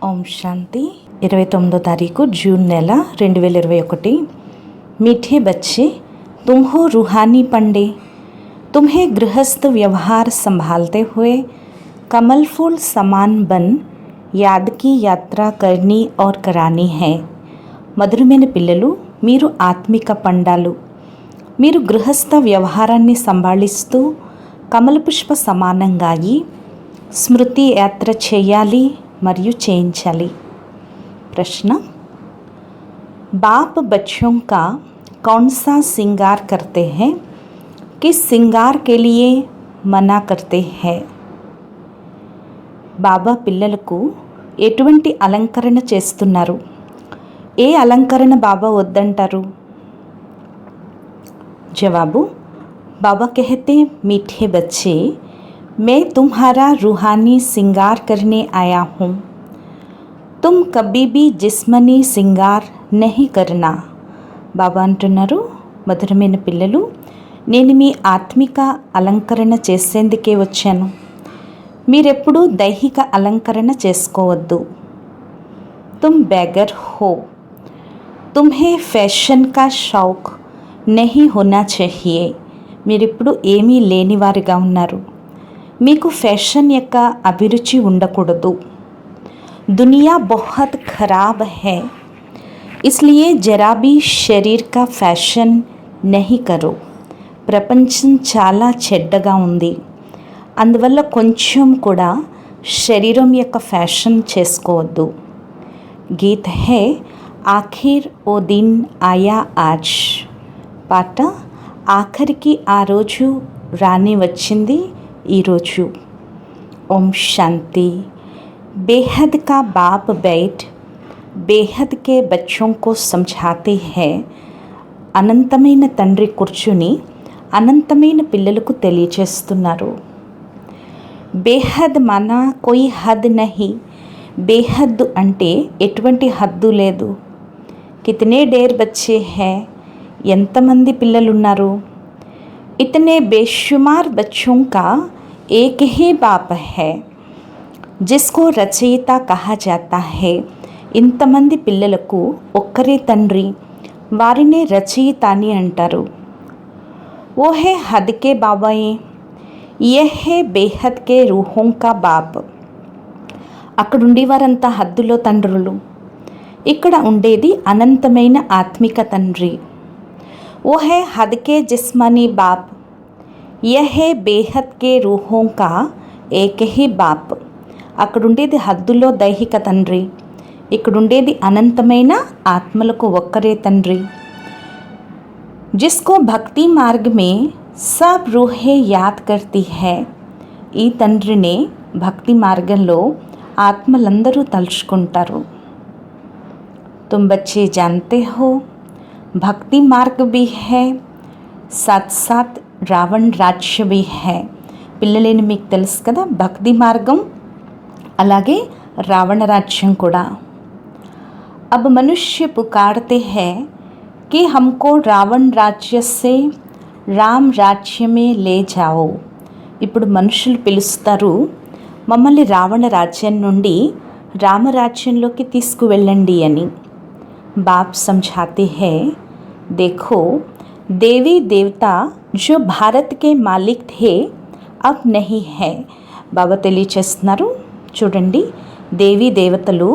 ఓం శాంతి 29వ తారీఖు జూన్ నెల 2021। मीठे बच्चे, तुम हो रूहानी पंडे। तुम्हें गृहस्थ व्यवहार संभालते हुए कमल फूल समान बन याद की यात्रा करनी और करानी है। మధురమైన పిల్లలు, మీరు ఆత్మిక పండాలు। మీరు గృహస్థ వ్యవహారాన్ని సంభాళిస్తూ కమలపుష్ప సమానంగా అయి స్మృతి యాత్ర చేయాలి మరియు చేయించాలి। प्रश्न, बाप बच्चों का कौन सा श्रृंगार करते हैं, किस श्रृंगार के लिए मना करते हैं? బాబా పిల్లలకు ఎటువంటి అలంకరణ చేస్తున్నారు, ఏ అలంకరణ బాబా వద్దంటారు? జవాబు, बाबा कहते, मीठे बच्चे, मैं तुम्हारा रूहानी श्रृंगार करने आया हूँ। तुम कभी भी जिस्मनी श्रृंगार नहीं करना। బాబా అంటున్నారు, మధురమైన పిల్లలు, నేను మీ ఆత్మిక అలంకరణ చేసేందుకే వచ్చాను, మీరెప్పుడూ దైహిక అలంకరణ చేసుకోవద్దు। तुम बैगर हो, तुम्हें फैशन का शौक नहीं होना चाहिए। మీరిప్పుడు ఏమీ లేనివారిగా ఉన్నారు, మీకు ఫ్యాషన్ యొక్క అభిరుచి ఉండకూడదు। दुनिया बहुत खराब है, इसलिए जरा भी शरीर का फैशन नहीं करो। ప్రపంచం చాలా చెడ్డగా ఉంది, అందువల్ల కొంచెం కూడా శరీరం యొక్క ఫ్యాషన్ చేసుకోవద్దు। గీత్ హే ఆఖిర్ ఓ దిన్ ఆయా ఆజ్। పాట, ఆఖరికి ఆ రోజు రాని వచ్చింది ఈరోజు। ఓం శాంతి। बेहद का बाप बैठ बेहद के बच्चों को समझाते हैं। అనంతమైన తండ్రి కూర్చుని అనంతమైన పిల్లలకు తెలియచేస్తున్నారు। బేహద్ మానా కోయి హద్ నహీ, బేహద్దు అంటే ఎటువంటి హద్దు లేదు। కితనే డేర్ బచ్చే హై, ఎంతమంది పిల్లలున్నారు? ఇతనే బేషుమార్ బచ్చోं का एक ही बाप है जिसको రచయిత కహా జాతా హై। ఇంతమంది పిల్లలకు ఒక్కరే తండ్రి, వారినే రచయిత అని అంటారు। ఓ హే హద్ కే బాబాయే, యహ్ హే బేహద్ కే రూహోం కా బాప్। అక్కడ ఉండేవారంతా హద్దులో తండ్రులు, ఇక్కడ ఉండేది అనంతమైన ఆత్మిక తండ్రి। ఓ హే హద్ కే జిస్మానీ బాప్, యహ్ హే బేహద్ కే రూహోం కా ఏక్ హీ బాప్। అక్కడుండేది హద్దులో దైహిక తండ్రి, ఇక్కడుండేది అనంతమైన ఆత్మలకు ఒక్కరే తండ్రి। జిస్కో భక్తి మార్గ్ మే సబ్ రూహే యాద్ కర్తీ హై। ఈ తండ్రినే భక్తి మార్గంలో ఆత్మలందరూ తలుచుకుంటారు। तुम बच्चे जानते हो भक्ति मार्ग भी है, साथ साथ रावण राज्य भी है। పిల్లలేని మీకు తెలుసు కదా, భక్తి మార్గం అలాగే రావణ రాజ్యం కూడా। अब मनुष्य पुकारते हैं कि हमको रावण राज्य से రామ్ राज्य में ले जाओ। ఇప్పుడు మనుషులు పిలుస్తారు, మమ్మల్ని రావణ రాజ్యం నుండి రామరాజ్యంలోకి తీసుకువెళ్ళండి అని। बाप समझाते हैं, देखो देवी देवता जो भारत के मालिक थे अब नहीं है। బాబా తెలియచేస్తున్నారు, చూడండి, దేవీ దేవతలు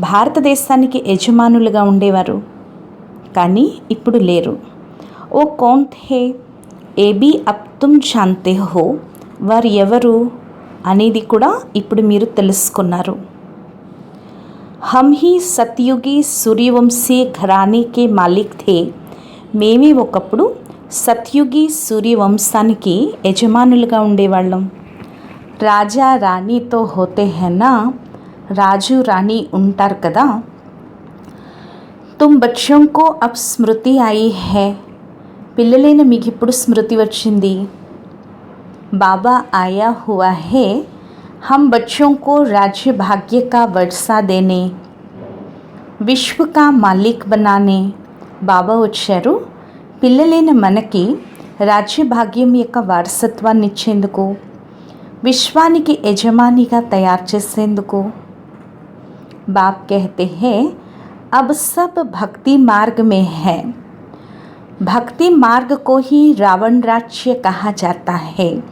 భారతదేశానికి యజమానులుగా ఉండేవారు, కానీ ఇప్పుడు లేరు। ఓ కౌన్ థే ఏ బీ అబ్ తుమ్ జాన్తే హో, వారు ఎవరు అనేది కూడా ఇప్పుడు మీరు తెలుసుకున్నారు। हम ही సత్యుగి సూర్యవంశీ ఘరానే కే మాలిక్ థే। మేమే ఒకప్పుడు సత్యుగి సూర్యవంశానికి యజమానులుగా ఉండేవాళ్ళం। రాజా రాణితో హోతే హైనా, రాజు రాణి ఉంటారు కదా। తుమ్ బచ్చోं को अब స్మృతి आई है, పిల్లలైన మీకు ఇప్పుడు స్మృతి వచ్చింది। బాబా ఆయా హుआ है हम बच्चों को राज्य भाग्य का वर्षा देने, विश्व का मालिक बनाने। బాబా వచ్చారు పిల్లలైన మనకి రాజ్య భాగ్యం యొక్క వారసత్వాన్ని ఇచ్చేందుకు, విశ్వానికి యజమానిగా తయారు చేసేందుకు। बाप कहते हैं अब सब भक्ति मार्ग में है। భక్తి మార్గ को ही రావణ రాజ్య కహా జాతా హై.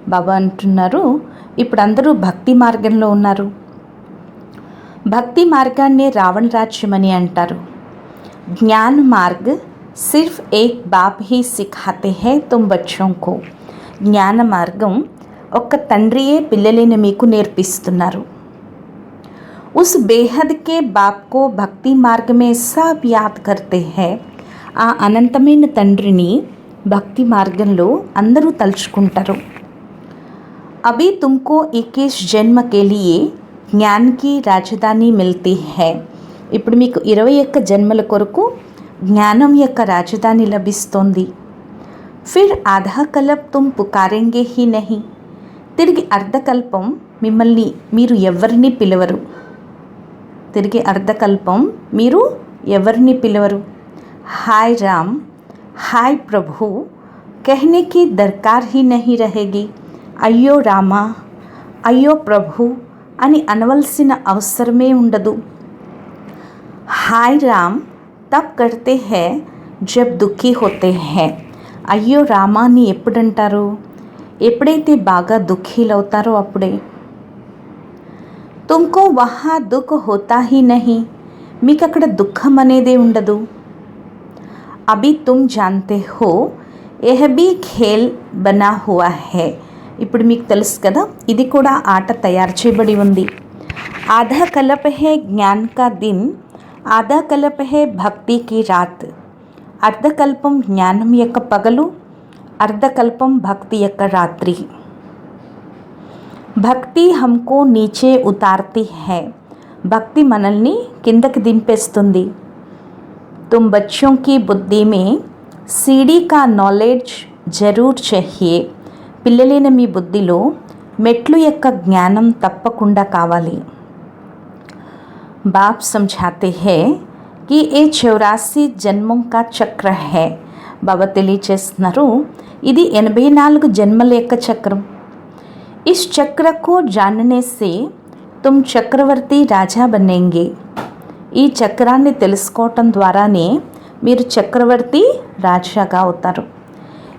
బాబా అంటున్నారు ఇప్పుడు అందరూ భక్తి మార్గంలో ఉన్నారు. భక్తి మార్గాన్ని రావణ రాజ్యం అని అంటారు. జ్ఞాన్ మార్గ్ సిర్ఫ్ ఏక్ బాప్ హీ సిఖాతే హై తుమ్ బచ్చోं को. జ్ఞాన మార్గం ఒక్క తండ్రియే పిల్లలైన మీకు నేర్పిస్తున్నారు. उस बेहद के बाप को भक्ति मार्ग में सब याद करते हैं. ఆ అనంతమైన తండ్రిని భక్తి మార్గంలో అందరూ తలుచుకుంటారు. అభి తుమ్కో 21 జన్మ के लिए జ్ఞాన్ की రాజధాని మిల్తీ है. ఇప్పుడు మీకు 21 జన్మల కొరకు జ్ఞానం యొక్క రాజధాని లభిస్తోంది. ఫిర్ ఆధా కల్ప్ తుమ్ పుకారెంగే హీ నహీ. తిరిగి అర్ధకల్పం మిమ్మల్ని మీరు ఎవరిని పిలవరు. తిరిగి అర్ధకల్పం మీరు ఎవరిని పిలవరు. हाय राम, हाय प्रभु कहने की दरकार ही नहीं रहेगी. అయ్యో రామా, అయ్యో ప్రభు అని అనవలసిన అవసరమే ఉండదు. హాయ్ రామ్ తబ్ కర్తే హై జబ్ దుఃఖీ హోతే హై. అయ్యో రామా అని ఎప్పుడంటారు? ఎప్పుడైతే బాగా దుఃఖీలవుతారో అప్పుడే. తుమ్కో వహా దుఃఖ హోతా హీ నహీ. మీకు అక్కడ దుఃఖం అనేదే ఉండదు. అభి తుమ్ జాన్తే హో యహ్ భీ ఖేల్ బనా హువా హై. ఇప్పుడు మీకు తెలుసు కదా, ఇది కూడా ఆట తయారు చేయబడి ఉంది. ఆధా కల్ప్ హై జ్ఞాన్ కా దిన్, ఆధా కల్ప్ హై భక్తి కీ రాత్. అర్ధకల్పం జ్ఞానం యొక్క పగలు, అర్ధకల్పం భక్తి యొక్క రాత్రి. భక్తి హమ్కో నీచే ఉతార్తి హై. భక్తి మనల్ని కిందకి దింపేస్తుంది. तुम बच्चों की बुद्धि में सीढ़ी का नॉलेज जरूर चाहिए. పిల్లలైన మీ బుద్ధిలో మెట్లు యొక్క జ్ఞానం తప్పకుండా కావాలి. బాప్ సమझाते हैं कि ये 84 జన్మों का చక్ర है. బాబా తెలియచేస్తున్నారు ఇది 84 జన్మల యొక్క చక్రం. इस चक्र को जानने से तुम चक्रवर्ती राजा बनेंगे. ఈ చక్రాన్ని తెలుసుకోవటం ద్వారానే మీరు చక్రవర్తి రాజాగా అవుతారు.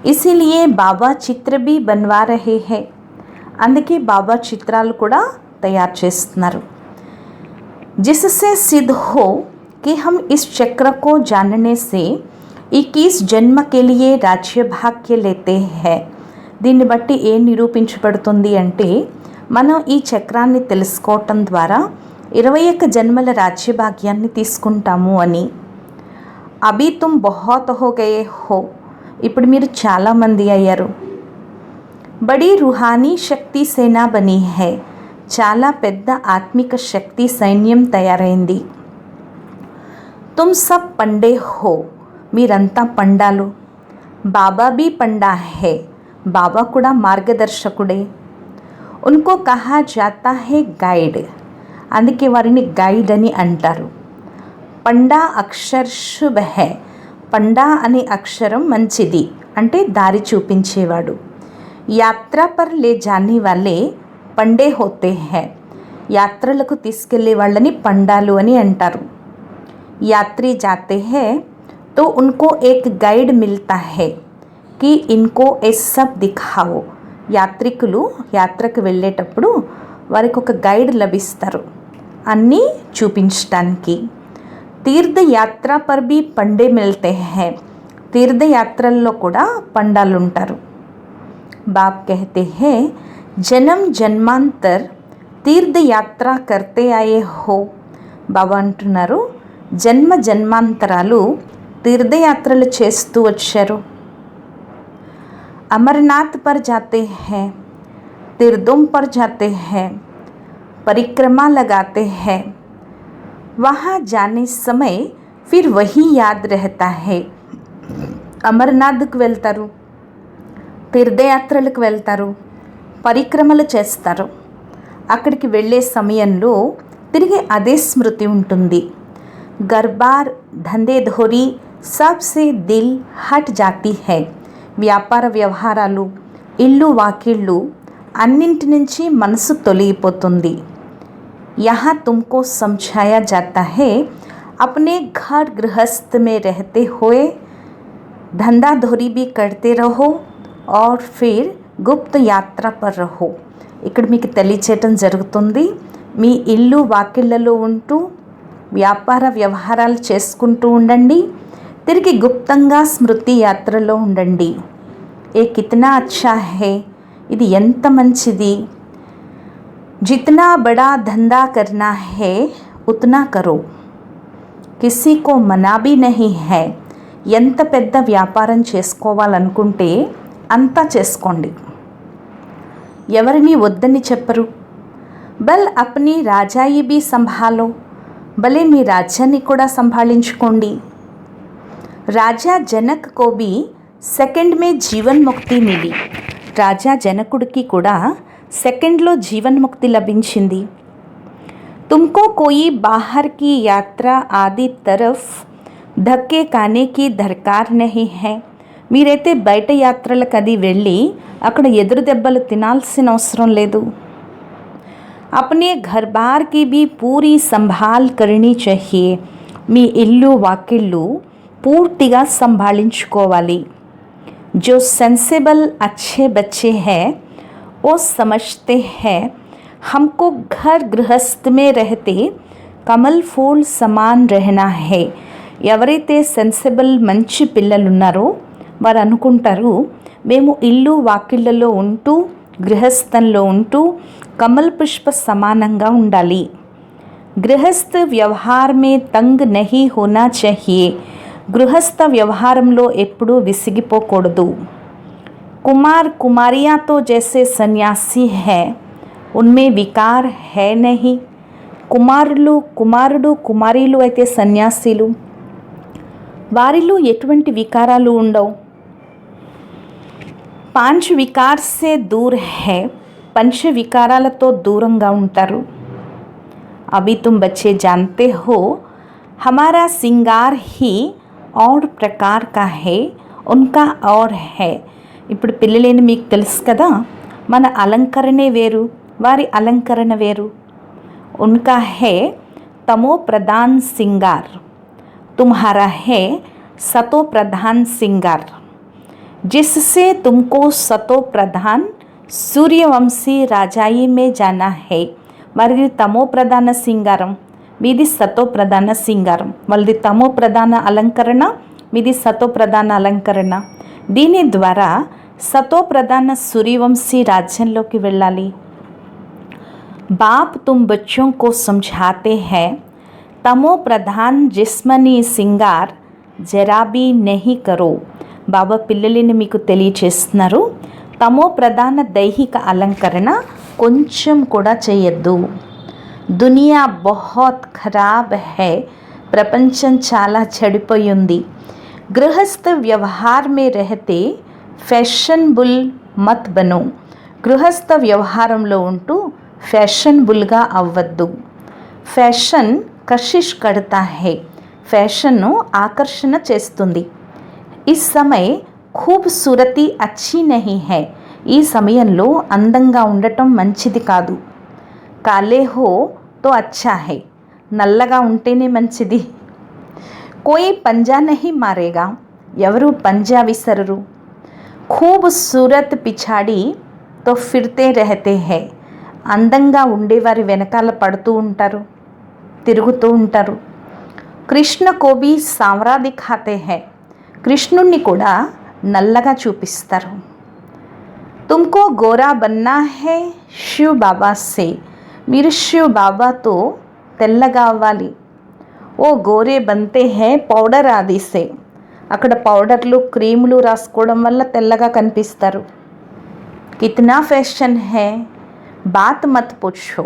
ఇసిలియే బాబా చిత్ర भी बनवा रहे हैं. అందుకే బాబా చిత్రాలు కూడా తయారు చేస్తున్నారు. जिससे सिद्ध हो कि हम इस चक्र को जानने से 21 जन्म के लिए राज्य भाग्य लेते हैं. దీన్ని బట్టి ఏం నిరూపించబడుతుంది అంటే మనం ఈ చక్రాన్ని తెలుసుకోవటం ద్వారా 21 జన్మల రాజ్యభాగ్యాన్ని తీసుకుంటాము అని. అభి తుమ్ బహుత్ హో గయే హో. ఇప్పుడు మీరు చాలామంది అయ్యారు. బడీ రుహానీ శక్తి సేనా బనీ హై. చాలా పెద్ద ఆత్మిక శక్తి సైన్యం తయారైంది. తుమ్ సబ్ పండే హో. మీరంతా పండాలు. బాబా బీ పండా హై. బాబా కూడా మార్గదర్శకుడే. ఉన్కో కహా జాతా హై గైడ్. అందుకే వారిని గైడ్ అని అంటారు. పండా అక్షర్ శుభ హై. పండా అనే అక్షరం మంచిది అంటే దారి చూపించేవాడు. యాత్ర పర్ లే జానే వాలే పండే హోతే హై. యాత్రలకు తీసుకెళ్లే వాళ్ళని పండాలు అని అంటారు. యాత్రి జాతే హై తో ఉన్కో ఏక్ గైడ్ మిల్తా హై కి ఇన్కో ఏ సబ్ దిఖావో. యాత్రికులు యాత్రకు వెళ్ళేటప్పుడు వారికి ఒక గైడ్ లభిస్తారు అన్నీ చూపించడానికి. తీర్థయాత్ర పర్ భీ పండే మిల్తే హై. తీర్థయాత్రల్లో కూడా పండాలు ఉంటారు. బాప్ कहते हैं జన్మ జన్మాంతర్ తీర్థయాత్ర కర్తే ఆయే హో. బాబా అంటున్నారు జన్మ జన్మాంతరాలు తీర్థయాత్రలు చేస్తూ వచ్చారు. అమర్నాథ్ పర్ జాతే హై, तीर्थों पर जाते हैं, परिक्रमा लगाते हैं. वहाँ जाने समय फिर वही याद रहता है. అమర్నాథ్కు వెళ్తారు, తీర్థయాత్రలకు వెళ్తారు, పరిక్రమలు చేస్తారు. అక్కడికి వెళ్ళే సమయంలో తిరిగి అదే స్మృతి ఉంటుంది. గర్బార్ ధంధేధోరీ సబ్సే దిల్ హట్ జాతీ హై. వ్యాపార వ్యవహారాలు, ఇల్లు వాకిళ్ళు అన్నింటి నుంచి మనసు తొలగిపోతుంది. यहाँ तुमको समझाया जाता है अपने घर गृहस्थ में रहते हुए धंधा धोरी भी करते रहो और फिर గుప్త యాత్ర पर रहो. ఇక్కడ మీకు తెలియచేయటం జరుగుతుంది. మీ ఇల్లు వాకిళ్లలో ఉంటూ వ్యాపార వ్యవహారాలు చేసుకుంటూ ఉండండి, తిరిగి గుప్తంగా స్మృతి యాత్రలో ఉండండి. ఏ కితనా అచ్చా హై, ఇది ఎంత మంచిది. जितना बड़ा धंधा करना है उतना करो, किसी को मना भी नहीं है. ఎంత పెద్ద వ్యాపారం చేసుకోవాలనుకుంటే అంతా చేసుకోండి, ఎవరిని వద్దని చెప్పరు. బల్ అప్ని రాజాయి బి సంభాలో, భలే మీ రాజ్యాన్ని కూడా సంభాళించుకోండి. రాజా జనక్ కో బి సెకండ్ మే జీవన్ ముక్తి మిలి. రాజా జనకుడికి కూడా సెకండ్లో జీవన్ముక్తి లభించింది. తుమ్కో కోయి బాహర్ కి యాత్ర ఆది తరఫ్ ధక్కే కానే కి దర్కార్ నహీ హై. మీరైతే బయట యాత్రలకు అది వెళ్ళి అక్కడ ఎదురు దెబ్బలు తినాల్సిన అవసరం లేదు. అప్నే ఘర్ బార్ కి బి పూరీ సంభాల్ కర్నీ చాహియే. మీ ఇల్లు వాకిళ్ళు పూర్తిగా సంభాళించుకోవాలి. జో సెన్సిబల్ అచ్చే బచ్చే హై वो समझते हैं हमको घर गृहस्थ में रहते कमल फूल समान रहना है. ఎవరైతే సెన్సిబుల్ మంచి పిల్లలు ఉన్నారో వారు అనుకుంటారు మేము ఇల్లు వాకిళ్లలో ఉంటూ గృహస్థంలో ఉంటూ కమల్ పుష్ప సమానంగా ఉండాలి. గృహస్థ వ్యవహార్ మే తంగ్ నహీ హోనా చాహియే. గృహస్థ వ్యవహారంలో ఎప్పుడూ విసిగిపోకూడదు. कुमार कुमारियाँ तो जैसे सन्यासी है, उनमें विकार है नहीं. కుమారులు కుమారుడు కుమారీలు అయితే సన్యాసీలు, వారిలో ఎటువంటి వికారాలు ఉండవు. పాంచ్ వికార్ సే దూర్ హై, పంచ వికారాలతో దూరంగా ఉంటారు. అభి తుమ్ బచ్చే జాన్తే హో हमारा सिंगार ही और प्रकार का है, उनका और है. ఇప్పుడు పిల్లలేని మీకు తెలుసు కదా, మన అలంకరణే వేరు, వారి అలంకరణ వేరు. ఉన్కా హే తమో ప్రధాన్ సింగార్, తుమ్హారా హే సతో ప్రధాన్ సింగార్. जिससे तुमको सतो प्रधान सूर्यवंशी राजाई में जाना है. వారిది తమో ప్రధాన సింగారం, మీది సతో ప్రధాన సింగారం. వాళ్ళది తమో ప్రధాన అలంకరణ, మీది సతో ప్రధాన అలంకరణ. దీని ద్వారా సతో ప్రధాన సూర్యవంశీ రాజ్యంలోకి వెళ్ళాలి. बाप तुम बच्चों को समझाते हैं तमो प्रधान जिस्मनी सिंगार जरा भी नहीं करो. బాబా పిల్లలని మీకు తెలియచేస్తున్నారు, తమో ప్రధాన దైహిక అలంకరణ కొంచెం కూడా చేయొద్దు. దునియా బహుత్ ఖరాబ్ హై, ప్రపంచం చాలా చెడిపోయింది. గృహస్థ వ్యవహార్ మే రహతే ఫ్యాషన్బుల్ మత్ బనో. గృహస్థ వ్యవహారంలో ఉంటూ ఫ్యాషన్బుల్గా అవ్వద్దు. ఫ్యాషన్ కషిష్ కడతా హై, ఫ్యాషన్ను ఆకర్షణ చేస్తుంది. ఇస్ సమయ్ ఖూబ్సూరతి అచ్చీ నహీ హై, ఈ సమయంలో అందంగా ఉండటం మంచిది కాదు. కాలే హో తో అచ్చా హై, నల్లగా ఉంటేనే మంచిది. కోయి పంజా నహీ మారేగా, ఎవరు పంజా విసరరు. ఖూబ్సూరత్ పిఛాడి తో ఫిర్తే రహతే హై, అందంగా ఉండేవారి వెనకాల పడుతూ ఉంటారు, తిరుగుతూ ఉంటారు. కృష్ణ కోబీ సాంవరా దిఖాతే హై, కృష్ణుణ్ణి కూడా నల్లగా చూపిస్తారు. తుమ్కో గోరా బన్నా హై శివ్ బాబా సే, మీరు శివ్ బాబాతో తెల్లగా అవ్వాలి. ఓ గోరే బంతే హై పౌడర్ ఆది సే, అక్కడ పౌడర్లు క్రీములు రాసుకోవడం వల్ల తెల్లగా కనిపిస్తారు. కితనా ఫ్యాషన్ హై బాత్ మత్ పూఛో,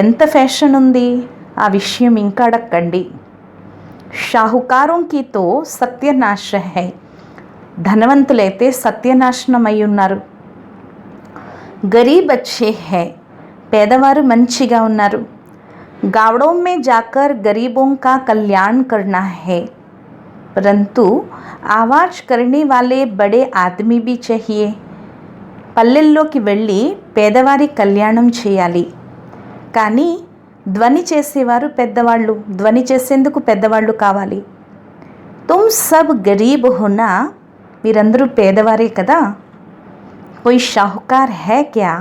ఎంత ఫ్యాషన్ ఉంది ఆ విషయం ఇంకా అడగండి. షాహుకారోం కి తో సత్యనాశ హై, ధనవంతులైతే సత్యనాశనం అయి ఉన్నారు. గరీబ్ అచ్చే హై, పేదవారు మంచిగా ఉన్నారు. गाँवों में जाकर गरीबों का कल्याण करना है, परंतु आवाज़ करने वाले बड़े आदमी भी चाहिए. పల్లెల్లోకి వెళ్ళి పేదవారి కళ్యాణం చేయాలి, కానీ ధ్వని చేసేవారు పెద్దవాళ్ళు, ధ్వని చేసేందుకు పెద్దవాళ్ళు కావాలి. తుమ్ సబ్ గరీబ్ హోనా, మీరందరూ పేదవారే కదా. కోయి షాహుకార్ హై క్యా,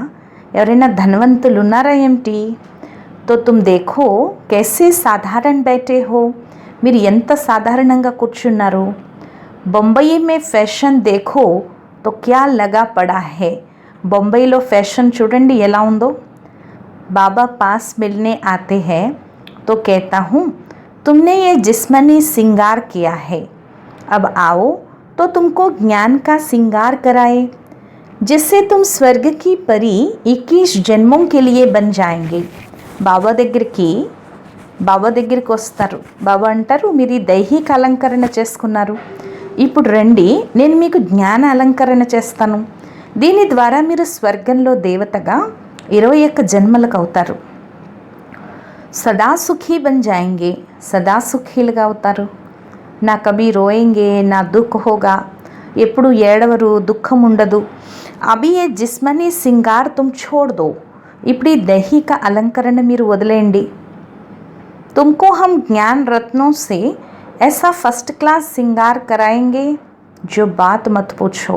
ఎవరైనా ధనవంతులు ఉన్నారా ఏమిటి? తో తుమ్ దేఖో कैसे సాధారణ बैठे हो, మీరు ఎంత సాధారణంగా కూర్చున్నారు. బొంబాయి మే ఫ్యాషన్ దేఖో తో క్యా లగా పడా హై, బొంబాయిలో ఫ్యాషన్ చూడండి ఎలా ఉందో. బాబా పాస్ మిల్నే ఆతే హై తో कहता हूँ तुमने ये जिस्मनी सिंगार किया है, अब आओ तो तुमको ज्ञान का सिंगार कराए, जिससे तुम स्वर्ग की परी 21 जन्मों के लिए बन जाएंगे. బాబా దగ్గరికి వస్తారు. బాబా అంటారు, మీరు ఈ దైహిక అలంకరణ చేసుకున్నారు, ఇప్పుడు రండి నేను మీకు జ్ఞాన అలంకరణ చేస్తాను. దీని ద్వారా మీరు స్వర్గంలో దేవతగా 21 జన్మలకు అవుతారు. సదా సుఖీ బన్ జాయింగే, సదా సుఖీలుగా అవుతారు. నా కభీ రోయింగే నా దుఃఖ హోగా, ఎప్పుడు ఏడవరు, దుఃఖం ఉండదు. అభి ఏ జిస్మనీ సింగార్ తుమ్ ఛోడ్ దో, ఇప్పుడు ఈ దైహిక అలంకరణ మీరు వదిలేయండి. తుమ్కో హమ్ జ్ఞాన్ రత్నోं से ऐसा फर्स्ट क्लास सिंगार कराएंगे जो बात मत पूछो,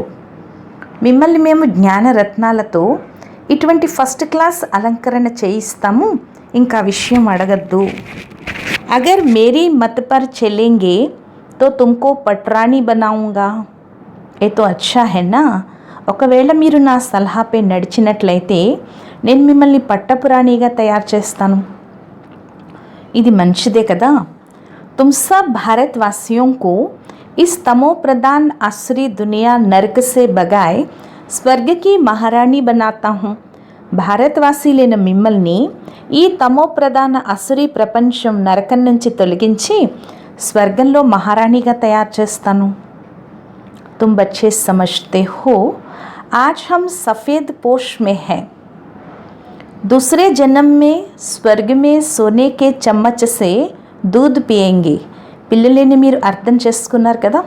మిమ్మల్ని మేము జ్ఞాన రత్నాలతో ఇటువంటి ఫస్ట్ క్లాస్ అలంకరణ చేయిస్తాము, ఇంకా విషయం అడగద్దు. అగర్ మేరీ మత్ పర్ చలేంగే తో తుమ్కో పట్రాణి బనాऊंगा, ఏ తో అచ్చా హై నా, ఒకవేళ మీరు నా సలహాపై నడిచినట్లయితే నేను మిమ్మల్ని పట్టపురాణిగా తయారు చేస్తాను. ఇది మంచిదే కదా. तुम सब भारतवासियों को इस तमो प्रधान आसुरी दुनिया नरक से बगाए स्वर्ग की महारानी बनाता हूँ. భారతవాసీలైన మిమ్మల్ని ఈ తమో ప్రధాన అసురీ ప్రపంచం నరకం నుంచి తొలగించి స్వర్గంలో మహారాణిగా తయారు చేస్తాను. तुम बच्चे समझते हो आज हम सफ़ेद पोश में हैं, दूसरे जन्म में स्वर्ग में सोने के चम्मच से दूध पिएंगे. పిల్లలని మీరు అర్థం చేసుకున్నారు కదా.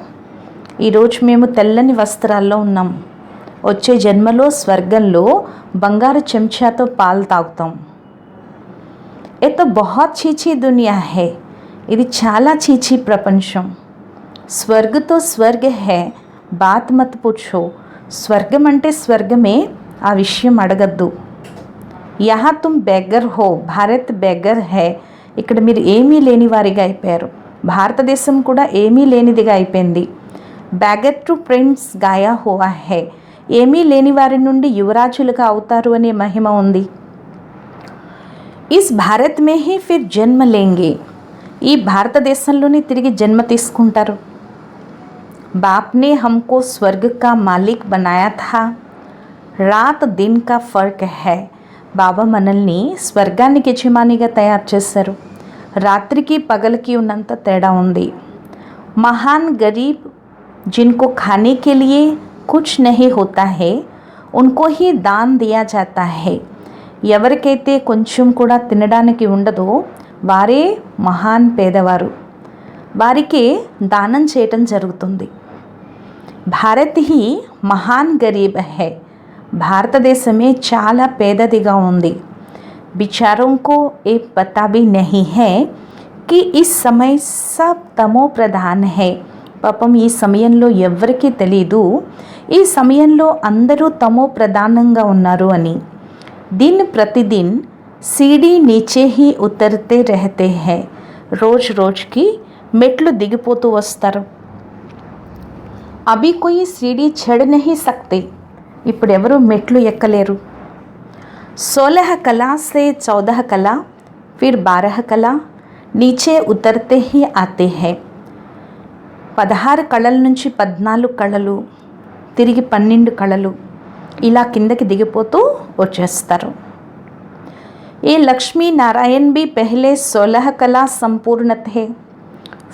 ఈరోజు మేము తెల్లని వస్త్రాల్లో ఉన్నాం, వచ్చే జన్మలో స్వర్గంలో బంగారు చెంచాతో పాలు తాగుతాం. ఏ తో బహుత్ చీచీ దునియా హై, ఇది చాలా చీచీ ప్రపంచం. స్వర్గతో స్వర్గ హై బాత్ మత్ పూఛో, స్వర్గం అంటే స్వర్గమే, ఆ విషయం అడగద్దు. యహా తుమ్ బెగ్గర్ హో, భారత్ బెగ్గర్ హై, ఇక్కడ మీరు ఏమీ లేని వారిగా అయిపోయారు. భారతదేశం కూడా ఏమీ లేనిదిగా అయిపోయింది. బ్యాగర్ టు ప్రిన్స్ గాయా హోవా హై, ఏమీ లేని వారి నుండి యువరాజులుగా అవుతారు అనే మహిమ ఉంది. Is Bharat May he Phir జన్మ లేంగే, ఈ భారతదేశంలోనే తిరిగి జన్మ తీసుకుంటారు. బాప్ నే హమ్కో స్వర్గ కా మాలిక్ బనాయా థా, రాత్ దిన్ కా ఫర్క్ హై, బాబా మనల్ని స్వర్గానికి యజమానిగా తయారు చేశారు. రాత్రికి పగలకి ఉన్నంత తేడా ఉంది. మహాన్ గరీబ్ जिनको खाने के लिए कुछ नहीं होता है उनको ही दान दिया जाता है. ఎవరికైతే కొంచెం కూడా తినడానికి ఉండదో వారే మహాన్ పేదవారు, వారికే దానం చేయటం జరుగుతుంది. భారత్ హీ మహాన్ గరీబ్ హై, భారతదేశమే చాలా పేదదిగా ఉంది. बिचारों को ये पता भी नहीं है कि इस समय सब तमो प्रधान है. పాపం ఈ సమయంలో ఎవ్వరికీ తెలీదు ఈ సమయంలో అందరూ తమో ప్రధానంగా ఉన్నారు అని. दिन प्रतिदिन सीढ़ी नीचे ही उतरते रहते हैं, రోజు రోజుకి మెట్లు దిగిపోతూ వస్తారు. అభి కోయి సీढ़ी చढ़ नहीं सकते, ఇప్పుడు ఎవరు మెట్లు ఎక్కలేరు. 16 कला से 14 कला फिर 12 कला नीचे उतरते ही आते हैं. 16 కళల నుంచి 14 కళలు, తిరిగి 12 కళలు, ఇలా కిందకి దిగిపోతూ వచ్చేస్తారు. ये लक्ष्मी नारायण भी पहले 16 कला संपूर्ण थे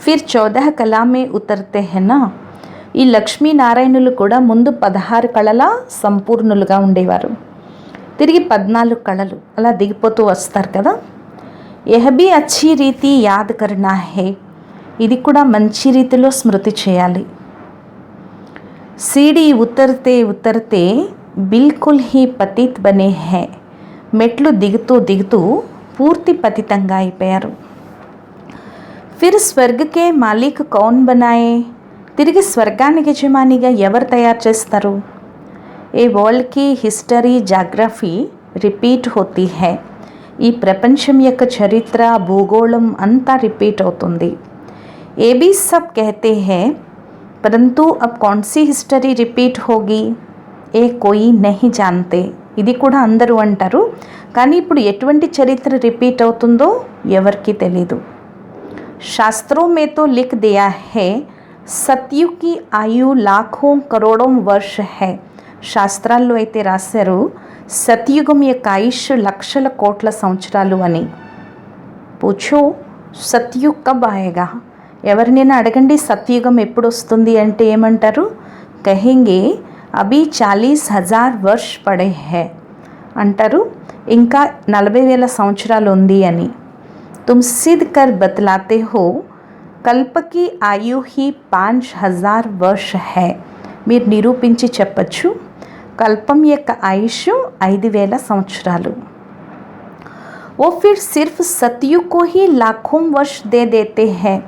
फिर 14 कला में उतरते हैं ना. ఈ లక్ష్మీనారాయణులు కూడా ముందు 16 కళల సంపూర్ణులుగా ఉండేవారు, తిరిగి 14 కళలు అలా దిగిపోతూ వస్తారు కదా. यह भी अच्छी रीति याद करना है, ఇది కూడా మంచి రీతిలో స్మృతి చేయాలి. सीढ़ी उतरते उतरते बिल्कुल ही पतित बने हैं, మెట్లు దిగుతూ దిగుతూ పూర్తి పతితంగా అయిపోయారు. ఫిర్ స్వర్గకే మాలిక్ కౌన్ బనాయే, తిరిగి స్వర్గానికి యజమానిగా ఎవరు తయారు చేస్తారు? ఏ వరల్డ్కి హిస్టరీ జాగ్రఫీ రిపీట్ హోతీ హై. ఈ ప్రపంచం యొక్క చరిత్ర భూగోళం అంతా రిపీట్ అవుతుంది. ఏ भी सब कहते हैं, परंतु अब कौन सी हिस्टरी रिपीट होगी ఏ కోయి నహీ జాన్తే. ఇది కూడా అందరూ అంటారు, కానీ ఇప్పుడు ఎటువంటి చరిత్ర రిపీట్ అవుతుందో ఎవరికి తెలీదు. శాస్త్రోं में तो लिख दिया है सतयुग की आयु लाखों करोड़ों वर्ष है. శాస్త్రాల్లో అయితే రాశారు సతయుగం యొక్క ఆయుష్ లక్షల కోట్ల సంవత్సరాలు అని. పూచో సత్యుగ్ కబ్ ఆయేగా, ఎవరినైనా అడగండి సత్యుగం ఎప్పుడు వస్తుంది అంటే ఏమంటారు? కహెంగే అభి 40,000 వర్ష పడే హై అంటారు, ఇంకా 40,000 సంవత్సరాలు ఉంది అని. తుమ్ సిద్ధ్ కర్ బతలాతే హో కల్ప కి ఆయు హీ 5,000 వర్ష హై. మీరు నిరూపించి చెప్పచ్చు కల్పం యొక్క ఆయుష్ 5,000 సంవత్సరాలు. वो फिर सिर्फ सतयुग को ही लाखों वर्ष दे देते हैं.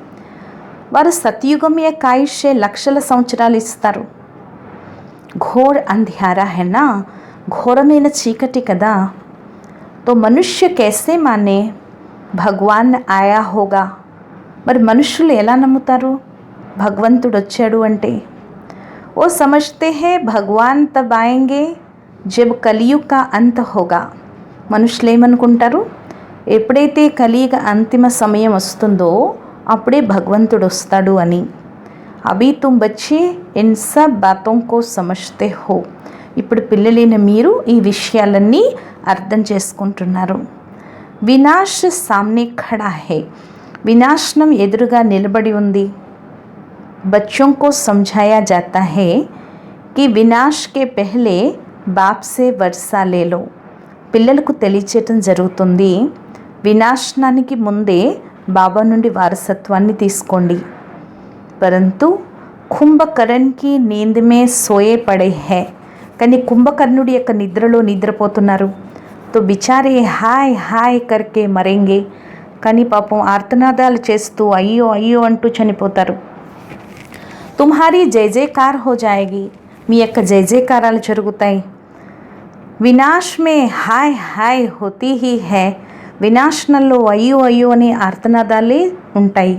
వారు సతయుగం యొక్క ఆయుష్యే లక్షల సంవత్సరాలు ఇస్తారు. ఘోర్ అంధ్యారా హైనా, ఘోరమైన చీకటి కదా. తో మనుష్య कैसे माने భగవాన్ ఆయా హోగా. మరి మనుషులు ఎలా నమ్ముతారు భగవంతుడు వచ్చాడు అంటే? वो समझते हैं भगवान तब आएंगे जब कलयुग का अंत होगा. మనుషులు ఏమనుకుంటారు? ఎప్పుడైతే కలియుగ అంతిమ సమయం వస్తుందో అప్పుడే భగవంతుడు వస్తాడు అని. అభి తుమ్ బచ్చే ఇన్ సబ్ బాతోం కో సమజ్తే హో. ఇప్పుడు పిల్లలైన మీరు ఈ విషయాలన్నీ అర్థం చేసుకుంటున్నారు. వినాశ్ సామ్నే ఖడా హై, వినాశనం ఎదురుగా నిలబడి ఉంది. बच्चों को समझाया जाता है कि विनाश के पहले बाप से वर्षा ले लो. పిల్లలకు తెలియచేయటం జరుగుతుంది, వినాశనానికి ముందే బాబా నుండి వారసత్వాన్ని తీసుకోండి. పరంతు కుంభకర్ణ్కి నీంద్ మే సోయే పడే హై, కానీ కుంభకర్ణుడి యొక్క నిద్రలో నిద్రపోతున్నారు. తో బిచారే హాయ్ హాయ్ కర్కే మరేంగే, కానీ పాపం ఆర్తనాదాలు చేస్తూ అయ్యో అయ్యో అంటూ చనిపోతారు. తుమ్హారీ జై జయకార్ హో జాయేగి, మీ యొక్క జై జయకారాలు జరుగుతాయి. వినాశ్ మే hi hi Holi he high, వినాశనంలో అయ్యో అయ్యో అని ఆర్తనాదాలే ఉంటాయి.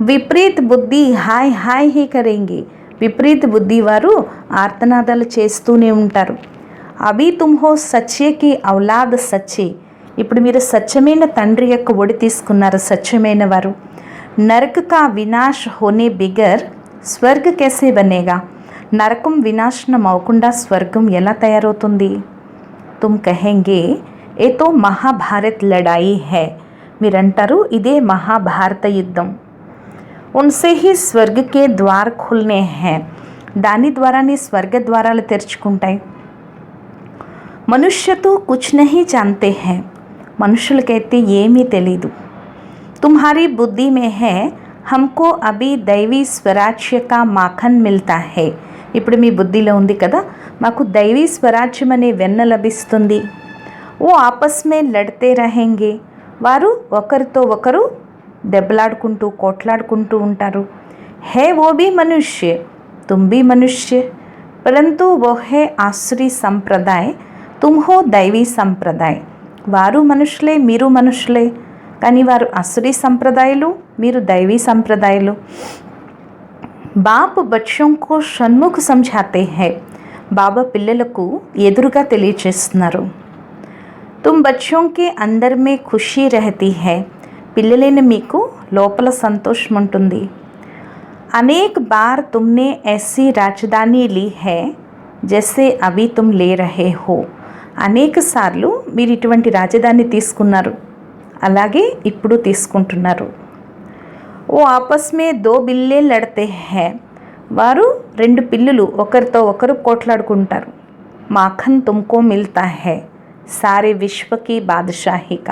విపరీత బుద్ధి హాయ్ హాయ్ హీ కరేంగి, విపరీత బుద్ధి వారు ఆర్తనాదాలు చేస్తూనే ఉంటారు. అభి తుమ్ హో సచ్చేకి ఔలాద్ సచ్చే, ఇప్పుడు మీరు సత్యమైన తండ్రి యొక్క ఒడి తీసుకున్నారు, సత్యమైన వారు. నరక కా వినాశ్ హోనే బిగర్ స్వర్గ कैसे बनेगा, నరకం వినాశనం అవ్వకుండా స్వర్గం ఎలా తయారవుతుంది? తుమ్ కహెంగే ఏ తో మహాభారత్ లడాయి హై, మీరంటారు ఇదే మహాభారత యుద్ధం. ఉన్సే హీ స్వర్గకే ద్వార్ ఖుల్నే హై, దాని ద్వారానే స్వర్గ ద్వారాలు తెరుచుకుంటాయి. మనుష్యతో కుచ్ నహీ జాన్తే హై, మనుషులకైతే ఏమీ తెలీదు. తుమ్హారీ బుద్ధి మే హై హమ్కో అభి దైవీ స్వరాజ్య కా మాఖన్ మిల్తా హై, ఇప్పుడు మీ బుద్ధిలో ఉంది కదా మాకు దైవీ స్వరాజ్యం అనే వెన్న లభిస్తుంది. ఓ ఆపస్ మే లడ్తే రహేంగే, వారు ఒకరితో ఒకరు దెబ్బలాడుకుంటూ కోట్లాడుకుంటూ ఉంటారు. హే ఓ భీ మనుష్య తుమ్ భీ మనుష్య, పరంతు వో హే ఆసురీ సంప్రదాయ తుమ్ హో దైవీ సంప్రదాయ. వారు మనుషులే మీరు మనుషులే, కానీ వారు అసురీ సంప్రదాయాలు మీరు దైవీ సంప్రదాయాలు. బాప్ బచ్చోं को షణ్ముఖ समझाते हैं, బాబా పిల్లలకు ఎదురుగా తెలియచేస్తున్నారు. తుమ్ బచ్చోं के अंदर में खुशी रहती है, పిల్లలైన మీకు లోపల సంతోషం ఉంటుంది. అనేక బార్ తుమ్నే ऐसी రాజధాని ली है जैसे अभी तुम ले रहे हो, అనేక సార్లు మీరు ఇటువంటి రాజధాని తీసుకున్నారు, అలాగే ఇప్పుడు తీసుకుంటున్నారు. ఓ ఆపస్ మే దో బిల్లే లడతే హై, వారు రెండు పిల్లులు ఒకరితో ఒకరు కోట్లాడుకుంటారు. మాఖన్ తుమ్కో మిల్తా హై సారే విశ్వకి బాద్షాహిక,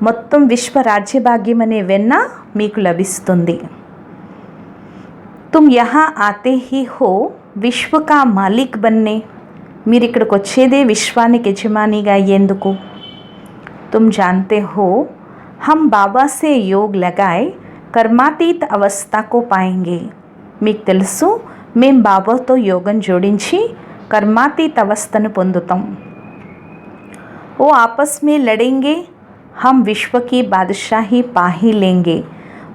మొత్తం విశ్వ రాజ్యభాగ్యం అనే వెన్న మీకు లభిస్తుంది. తుమ్ యహా ఆతే హీ హో విశ్వ కా మాలిక్ బన్నే, మీరు ఇక్కడికి వచ్చేదే విశ్వానికి యజమానిగా అయ్యేందుకు. तुम जानते हो हम बाबा से योग लगाए कर्मातीत అవస్థకు पाएंगे. మీకు తెలుసు మేము బాబాతో యోగం జోడించి कर्मातीत అవస్థను పొందుతాం. वो आपस में लड़ेंगे हम विश्व की बादशाही पा ही लेंगे.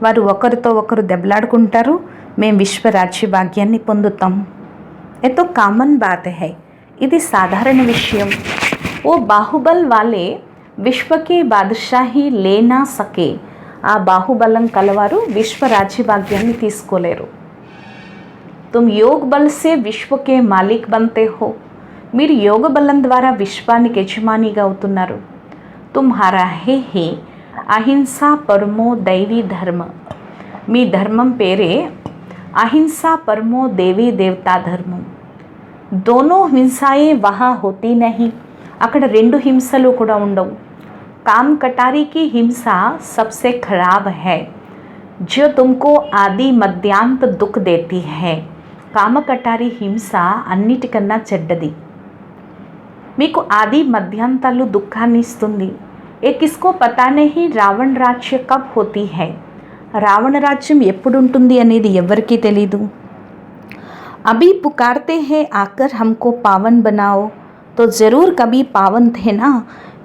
వారు ఒకరితో ఒకరు దెబ్బలాడుకుంటారు, మేము విశ్వ రాజ్య భాగ్యాన్ని పొందుతాం. ये तो कॉमन बात है. ఇది సాధారణ విషయం. वो बाहुबल वाले విశ్వ की బాదషాహి లేనా సకే. ఆ బాహుబలం కలవారు విశ్వ రాజ్య భాగ్యాన్ని తీసుకోలేరు. तुम योग बल से विश्व के मालिक बनते हो. మీరు యోగ బలం ద్వారా విశ్వానికి యజమానిగా అవుతున్నారు. तुम्हारा है అహింసా పరమో దైవీ ధర్మ. మీ ధర్మం పేరే అహింసా పరమో దేవీ దేవతా ధర్మం. दोनों हिंसाएं वहाँ होती नहीं. అక్కడ రెండు హింసలు కూడా ఉండవు. काम कटारी की हिंसा सबसे खराब है जो तुमको आदि मध्यांत दुख देती है. काम कटारी హింస అన్నిటికన్నా చెడ్డది. మీకు ఆది మధ్యాంతాలు దుఃఖాన్ని ఇస్తుంది. ఏ కిస్కో పతా నహీ రావణ రాజ్య కబ్ హోతీ హై. రావణ రాజ్యం ఎప్పుడు ఉంటుంది అనేది ఎవరికీ తెలీదు. అభి పుకార్తే హే ఆకర్ హమ్కో పావన్ బనాओ. తో జరూర్ కభీ పావన్ థేనా.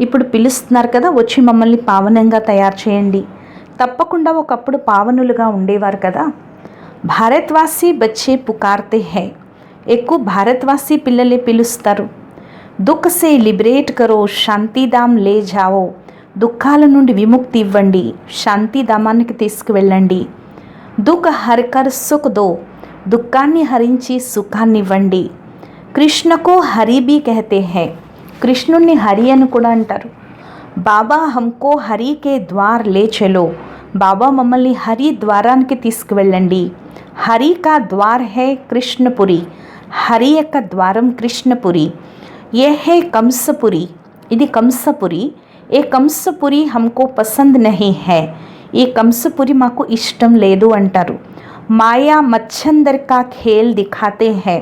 ఇప్పుడు పిలుస్తున్నారు కదా, వచ్చి మమ్మల్ని పావనంగా తయారు చేయండి. తప్పకుండా ఒకప్పుడు పావనులుగా ఉండేవారు కదా. భారత్వాసీ బచ్చే పుకార్తే హే. ఎక్కువ భారత్వాసీ పిల్లలే పిలుస్తారు. దుఃఖ సే లిబరేట్ కరో శాంతిధామ్ లే జావో. దుఃఖాల నుండి విముక్తి ఇవ్వండి, శాంతిధామానికి తీసుకువెళ్ళండి. దుఃఖ హర్కర్ సుఖ్ దో. దుఃఖాన్ని హరించి సుఖాన్ని ఇవ్వండి. కృష్ణకు హరి బీ కహతే హై. కృష్ణుణ్ణి హరి అని కూడా అంటారు. బాబా హమ్కో హరి కే ద్వార్ లే చలో. బాబా మమ్మల్ని హరి ద్వారానికి తీసుకువెళ్ళండి. హరి కా ద్వార్ హై కృష్ణపురి. హరి యొక్క ద్వారం కృష్ణపురి. ఏ హై కంసపురి. ఇది కంసపురి. ఏ కంసపురి హమ్కో పసంద్ నహీ హై. ఈ కంసపురి మాకు ఇష్టం లేదు అంటారు. మాయా మచ్చందర్ కా ఖేల్ దిఖాతే హై.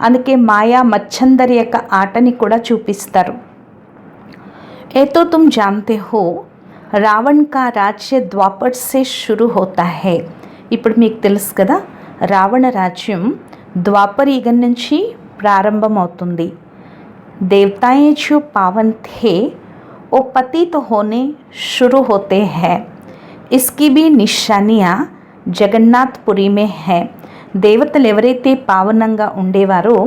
అందుకే మాయా మచ్చందర్ యొక్క ఆటని కూడా చూపిస్తారు. ఏ తో తుమ్ జాన్తే హో రావణ్ కా రాజ్య ద్వాపర్ సే షురు హోతా హై. ఇప్పుడు మీకు తెలుసు కదా, రావణ రాజ్యం ద్వాపర యుగం నుంచి ప్రారంభమవుతుంది. దేవతాయే జో పావన్ థే वो पतित होने शुरू होते हैं. इसकी भी निशानियाँ జగన్నాథ్పురి మే హై. దేవతలు ఎవరైతే పావనంగా ఉండేవారో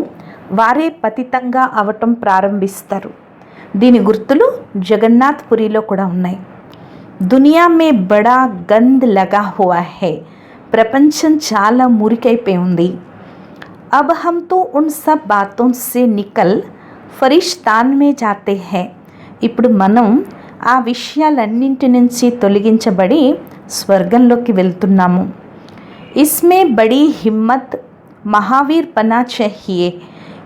వారే పతితంగా అవటం ప్రారంభిస్తారు. దీని గుర్తులు జగన్నాథ్పురిలో కూడా ఉన్నాయి. దునియా మే బడా గంద్ లగా హువా హై. ప్రపంచం చాలా మురికైపోయి ఉంది. अब हम तो उन सब बातों से निकल फरिश्तान में जाते हैं. ఇప్పుడు మనం ఆ విషయాలన్నింటి నుంచి తొలగించబడి స్వర్గంలోకి వెళ్తున్నాము. ఇస్మే బడీ హిమ్మత్ మహావీర్ పనా చహియే.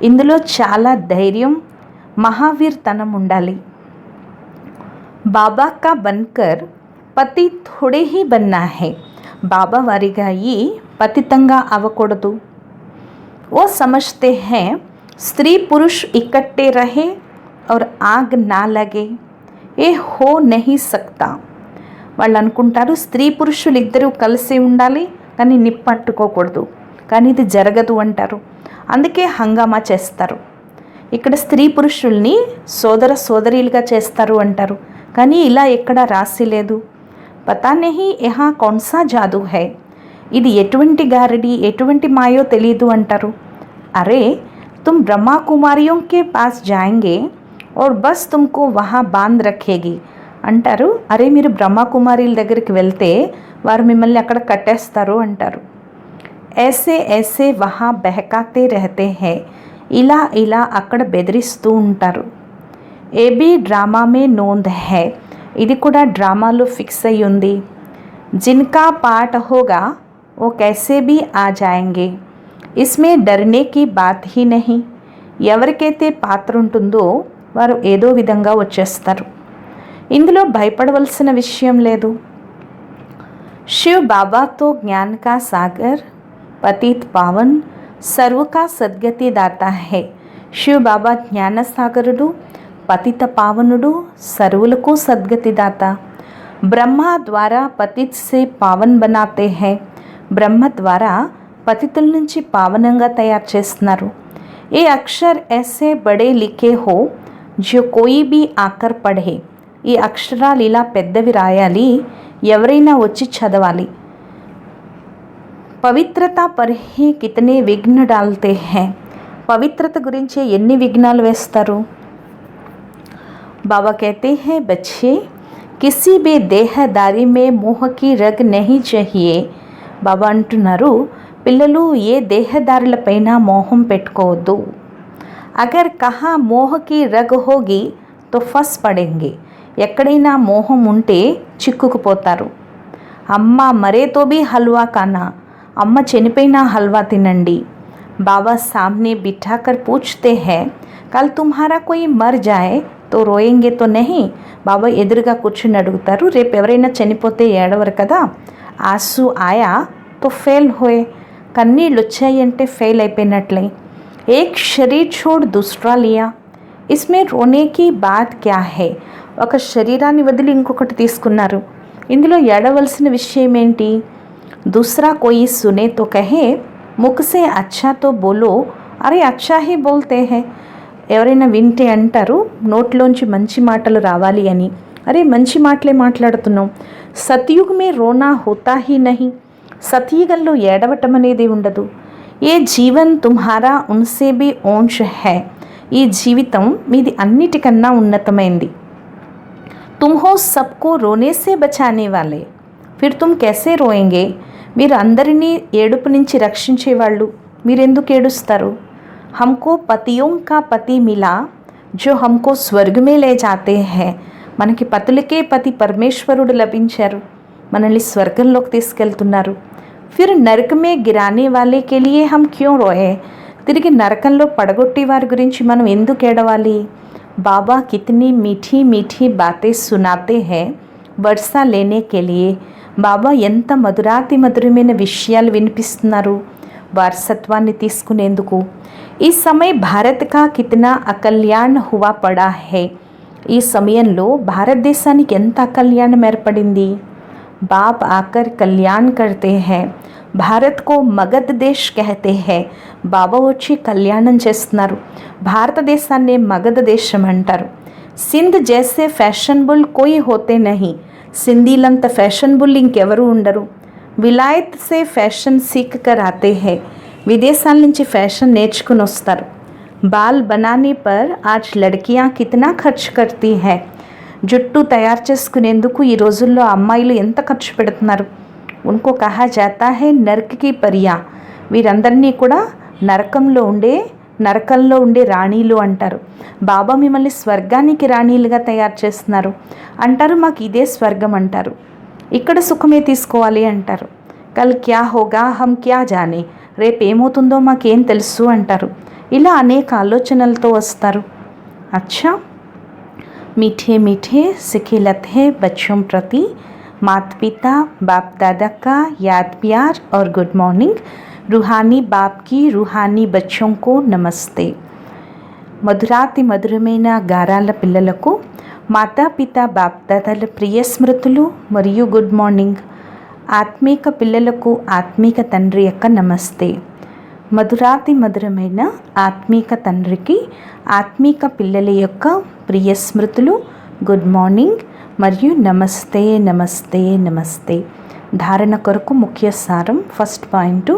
ఇందులో చాలా ధైర్యం, మహావీర్తనం ఉండాలి. బాబా కా బన్కర్ పతి థోడే హీ బన్నా హై. బాబా వారిగా ఈ పతితంగా అవ్వకూడదు. वो समझते हैं स्त्री पुरुष इकट्ठे रहे और आग ना लगे. ये हो नहीं सकता. వాళ్ళు అనుకుంటారు స్త్రీ పురుషులు ఇద్దరూ కలిసి ఉండాలి కానీ నిప్పు అంటుకోకూడదు, కానీ ఇది జరగదు అంటారు. అందుకే హంగామా చేస్తారు. ఇక్కడ స్త్రీ పురుషుల్ని సోదర సోదరీలుగా చేస్తారు అంటారు, కానీ ఇలా ఎక్కడా రాసి లేదు. పతా నహీ యహా కౌన్సా జాదూ హై. ఇది ఎటువంటి గారడి, ఎటువంటి మాయో తెలీదు అంటారు. అరే తుమ్ బ్రహ్మా కుమారియోं के पास जाएंगे और बस तुमको वहाँ बांध रखेगी అంటారు. అరే మీరు బ్రహ్మా కుమారీల దగ్గరికి వెళ్తే వారు మిమ్మల్ని అక్కడ కట్టేస్తారు అంటారు. ऐसे ऐसे वहाँ बहकाते रहते हैं. ఇలా ఇలా అక్కడ బెదిరిస్తూ ఉంటారు. ఏ బీ డ్రామా మే నోంద్ హై. ఇది కూడా డ్రామాలో ఫిక్స్ అయి ఉంది. జిన్కా పాఠ హోగా वो कैसे भी आ जाएंगे. इसमें डरने की बात ही नहीं. ఎవరికైతే పాత్ర ఉంటుందో వారు ఏదో విధంగా వచ్చేస్తారు. ఇందులో భయపడవలసిన విషయం లేదు. शिव बाबा तो ज्ञान का सागर पतित पावन सर्व का सद्गति दाता है. శివ బాబా జ్ఞాన సాగరుడు, పతిత పావనుడు సర్వులకు సద్గతిదాత. బ్రహ్మ ద్వారా పతిత్ సే పావన్ బనాతే హై. బ్రహ్మ ద్వారా పతితుల నుంచి పావనంగా తయారు చేస్తున్నారు. ఏ అక్షర్ ऐसे बड़े लिखे हो जो कोई भी आकर पढ़े. ఈ అక్షరాలు ఇలా పెద్దవి రాయాలి, ఎవరైనా వచ్చి చదవాలి. పవిత్రత పర్ హీ కితనే విఘ్న డాల్తే హై. పవిత్రత గురించి ఎన్ని విఘ్నాలు వేస్తారు. बाबा कहते हैं बच्चे किसी भी देहदारी में मोह की रग नहीं चाहिए. బాబా అంటున్నారు పిల్లలు ఏ దేహదారులపైన మోహం పెట్టుకోవద్దు. అగర్ కహా మోహకి రగ్ హోగి తో ఫస్ పడేంగే. ఎక్కడైనా మోహం ఉంటే చిక్కుకుపోతారు. అమ్మ మరేతో బి హల్వా కానా. అమ్మ చనిపోయినా హల్వా తినండి. బాబా సామ్నే బిఠాకర్ పూछते हैं कल तुम्हारा कोई मर जाए तो रोएंगे तो नहीं. బాబా ఎదురుగా కూర్చుని అడుగుతారు, రేపు ఎవరైనా చనిపోతే ఏడవరు కదా. ఆసు ఆయా తో ఫెయిల్ హోయే. కన్నీళ్ళు వచ్చాయి అంటే ఫెయిల్ అయిపోయినట్లే. ఏక్ శరీర్ छोड़ दूसरा लिया. इसमें रोने की बात क्या है. ఒక శరీరాన్ని వదిలి ఇంకొకటి తీసుకున్నారు, ఇందులో ఏడవలసిన విషయం ఏంటి. दूसरा कोई सुने तो कहे मुख से अच्छा तो बोलो. అరే అచ్చా హీ బోల్తే హై. ఎవరైనా వింటే అంటారు నోట్లోంచి మంచి మాటలు రావాలి అని. అరే మంచి మాటలే మాట్లాడుతున్నాం. సతయుగ్ మే రోనా హోతా హీ నహీ. సతయుగంలో ఏడవటం అనేది ఉండదు. ఏ జీవన్ తుమ్హారా ఉన్సే బి ఓంష్ హై. ఈ జీవితం మీది అన్నిటికన్నా ఉన్నతమైంది. తుమ్ హో సబ్కో రోనే సే బచానే వాలే. ఫిర్ తుమ్ कैसे రోయేంగే. మీరు అందరినీ ఏడుపు నుంచి రక్షించేవాళ్ళు, మీరెందుకు ఏడుస్తారు. हमको पतियों का पति मिला जो हमको स्वर्ग में ले जाते हैं. మనకి పతులకే పతి పరమేశ్వరుడు లభించారు, మనల్ని స్వర్గంలోకి తీసుకెళ్తున్నారు. ఫిర్ నరక మే గిరానే వాలే కే లియే హమ్ క్యోं రోయే. తిరిగి నరకంలో పడగొట్టే వారి గురించి మనం ఎందుకు ఏడవాలి. బాబా కితనీ మీఠీ మీఠీ బాతే సునాతే హై వర్షా లేనే కే లియే. బాబా ఎంత మధురాతి మధురమైన విషయాలు వినిపిస్తున్నారు వారసత్వాన్ని తీసుకునేందుకు. ఈ సమయ భారత్ కా కితనా అకల్యాణ్ హువా పడా హై. ఈ సమయంలో భారతదేశానికి ఎంత అకల్యాణం ఏర్పడింది. బాప్ ఆకర్ కళ్యాణ్ కర్తే హై. భారత్కు మగధ్ దేశ్ కహతే హై. బాబా వచ్చి కళ్యాణం చేస్తున్నారు. భారతదేశాన్నే మగధ దేశం అంటారు. సింధ్ జైసే ఫ్యాషనబుల్ కోయి హోతే నహీ. సింధీలంత ఫ్యాషనబుల్ ఇంకెవరూ ఉండరు. విలాయత్ సే ఫ్యాషన్ సీక్ కర్ ఆతే హై. విదేశాల నుంచి ఫ్యాషన్ నేర్చుకుని వస్తారు. బాల్ బనానే పర్ ఆజ్ లడ్కియా కితనా ఖర్చు కర్తీ హై. జుట్టు తయారు చేసుకునేందుకు ఈ రోజుల్లో అమ్మాయిలు ఎంత ఖర్చు పెడుతున్నారు. ఉన్కో కహా జాతా హై నర్క్ కి పరియా. వీరందరినీ కూడా నరకంలో ఉండే రాణీలు అంటారు. బాబా మిమ్మల్ని స్వర్గానికి రాణీలుగా తయారు చేస్తున్నారు అంటారు. మాకు ఇదే స్వర్గం అంటారు, ఇక్కడ సుఖమే తీసుకోవాలి అంటారు. కల్ క్యా హోగా హమ్ క్యా జానే. రేపు ఏమవుతుందో మాకేం తెలుసు అంటారు. ఇలా అనేక ఆలోచనలతో వస్తారు. అచ్చా मीठे मीठे सिखिलत है बच्चों प्रति माता पिता बाप दादा का याद प्यार और गुड मॉर्निंग. रूहानी बाप की रूहानी बच्चों को नमस्ते. మధురాతి మధురమైన గారాల పిల్లలకు మాతాపిత బాప్దాదాల ప్రియ స్మృతులు మరియు గుడ్ మార్నింగ్. ఆత్మీక పిల్లలకు ఆత్మీక తండ్రి యొక్క నమస్తే. మధురాతి మధురమైన ఆత్మీక తండ్రికి ఆత్మీక పిల్లల యొక్క ప్రియ స్మృతులు, గుడ్ మార్నింగ్ మరియు నమస్తే నమస్తే నమస్తే. ధారణ కొరకు ముఖ్య సారం. ఫస్ట్ పాయింట్,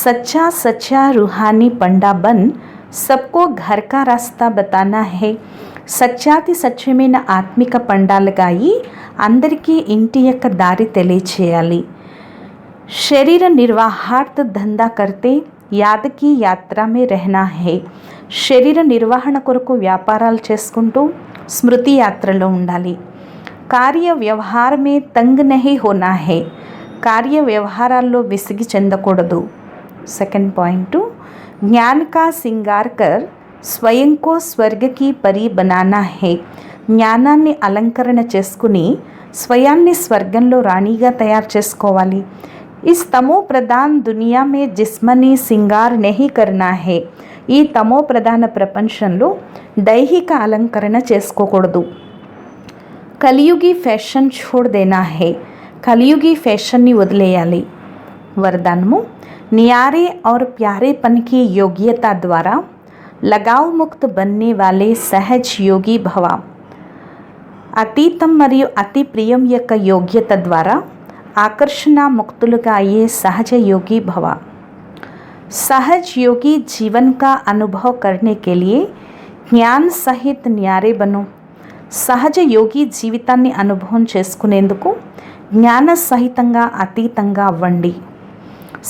సచ్చా సచ్చా रूहानी पंडा बन सबको घर का रास्ता बताना है. సత్యాతి సత్యమైన ఆత్మిక పండాలుగా అయి అందరికీ ఇంటి యొక్క దారి తెలియచేయాలి. శరీర నిర్వాహార్థ ధందా కర్తే యాదకి యాత్రమే రహనా హై. శరీర నిర్వహణ కొరకు వ్యాపారాలు చేసుకుంటూ స్మృతి యాత్రలో ఉండాలి. కార్య వ్యవహారమే తంగ్ నహీ హోనా హై. కార్య వ్యవహారాల్లో విసిగి చెందకూడదు. సెకండ్ పాయింట్, ज्ञान का श्रृंगार कर स्वयं को स्वर्ग की परी बनाना है. జ్ఞానాన్ని అలంకరణ చేసుకుని స్వయాన్ని స్వర్గంలో రాణిగా తయారు చేసుకోవాలి. इस तमो प्रधान दुनिया में जिस्मनी श्रृंगार नहीं करना है. ఈ తమో ప్రధాన ప్రపంచంలో దైహిక అలంకరణ చేసుకోకూడదు. కలియుగి ఫ్యాషన్ छोड़ देना है. కలియుగి ఫ్యాషన్ని వదిలేయాలి. వరదానము न्यारे और प्यारेपन की योग्यता द्वारा लगाव मुक्त बनने वाले सहज योगी भव. అతీతం మరియు అతి ప్రియం యొక్క యోగ్యత ద్వారా ఆకర్షణ ముక్తులుగా అయ్యే సహజ యోగి భవ. सहज योगी जीवन का अनुभव करने के लिए ज्ञान सहित न्यारे बनो. సహజ యోగి జీవితాన్ని అనుభవం చేసుకునేందుకు జ్ఞాన సహితంగా అతీతంగా అవ్వండి.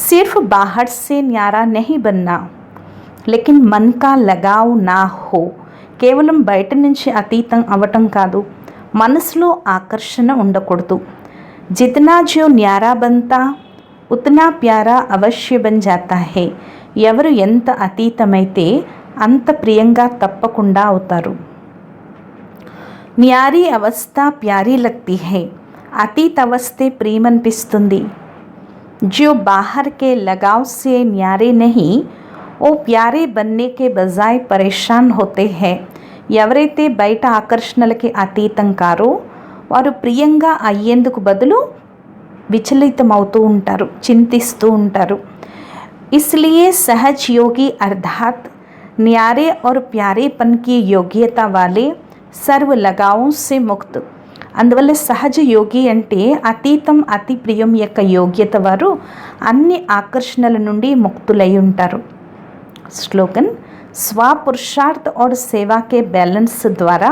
सिर्फ बाहर से न्यारा नहीं बनना लेकिन मन का लगाव ना हो. కేవలం బయట నుంచి అతీతం అవ్వటం కాదు, మనసులో ఆకర్షణ ఉండకూడదు. जितना जो न्यारा बनता ఉతనా ప్యారా అవశ్య బన్ జాతా హే. ఎవరు ఎంత అతీతమైతే అంత ప్రియంగా తప్పకుండా అవుతారు. న్యారీ అవస్థ ప్యారీ లగ్తీ హే. అతీత అవస్థే ప్రియమనిపిస్తుంది. जो बाहर के लगाव से न्यारे नहीं वो प्यारे बनने के बजाय परेशान होते हैं. ఎవరైతే బయట ఆకర్షణలకి అతీతం కారో వారు ప్రియంగా అయ్యేందుకు బదులు విచలితమవుతూ ఉంటారు, చింతిస్తూ ఉంటారు. इसलिए सहज योगी अर्थात न्यारे और प्यारेपन की योग्यता वाले सर्व लगावों से मुक्त. అందువల్ల సహజ యోగి అంటే అతీతం అతి ప్రియం యొక్క యోగ్యత వారు అన్ని ఆకర్షణల నుండి ముక్తులై ఉంటారు. స్లోగన్ స్వపురుషార్థ और सेवा के बैलेंस द्वारा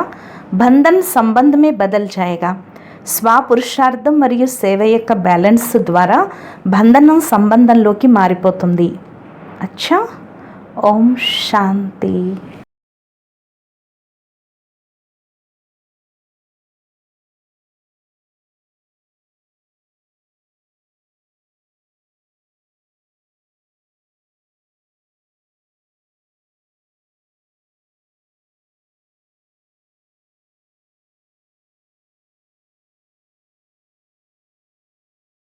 बंधन संबंध में बदल जाएगा. స్వపురుషార్థం మరియు సేవ యొక్క బ్యాలెన్స్ ద్వారా బంధనం సంబంధంలోకి మారిపోతుంది. అచ్చా, ఓం శాంతి.